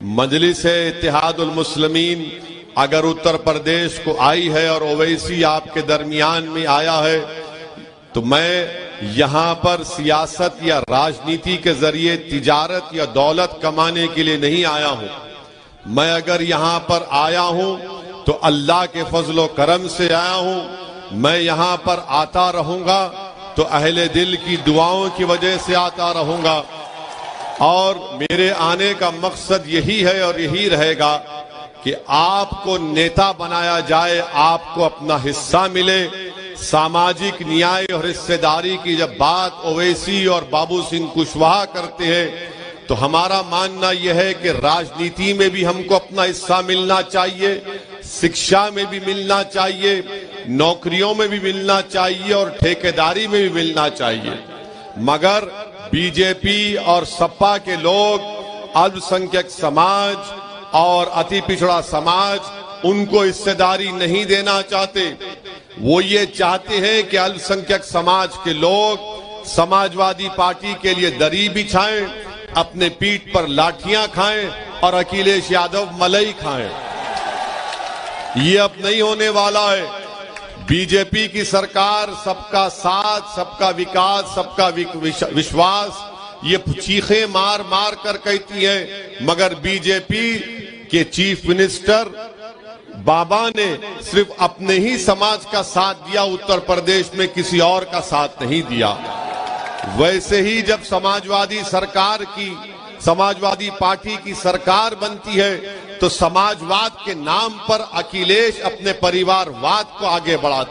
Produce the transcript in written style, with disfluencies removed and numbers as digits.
मजलिस-ए-इत्तेहादुल मुस्लिमीन अगर उत्तर प्रदेश को आई है और ओवैसी आपके दरमियान में आया है, तो मैं यहां पर सियासत या राजनीति के जरिए तिजारत या दौलत कमाने के लिए नहीं आया हूं। मैं अगर यहां पर आया हूं तो अल्लाह के फजलो करम से आया हूं। मैं यहां पर आता रहूंगा तो अहले दिल की दुआओं की वजह से आता रहूंगा और मेरे आने का मकसद यही है और यही रहेगा कि आपको नेता बनाया जाए, आपको अपना हिस्सा मिले। सामाजिक न्याय और हिस्सेदारी की जब बात ओवैसी और बाबू सिंह कुशवाहा करते हैं तो हमारा मानना यह है कि राजनीति में भी हमको अपना हिस्सा मिलना चाहिए, शिक्षा में भी मिलना चाहिए, नौकरियों में भी मिलना चाहिए और ठेकेदारी में भी मिलना चाहिए। मगर बीजेपी और सपा के लोग अल्पसंख्यक समाज और अति पिछड़ा समाज उनको हिस्सेदारी नहीं देना चाहते। वो ये चाहते हैं कि अल्पसंख्यक समाज के लोग समाजवादी पार्टी के लिए दरी बिछाएं, अपने पीठ पर लाठियां खाएं और अखिलेश यादव मलाई खाएं। ये अब नहीं होने वाला है। बीजेपी की सरकार सबका साथ, सबका विकास, सबका विश्वास ये चीखें मार मार कर कहती है, मगर बीजेपी के चीफ मिनिस्टर बाबा ने सिर्फ अपने ही समाज का साथ दिया, उत्तर प्रदेश में किसी और का साथ नहीं दिया। वैसे ही जब समाजवादी पार्टी की सरकार बनती है तो समाजवाद के नाम पर अखिलेश अपने परिवारवाद को आगे बढ़ाते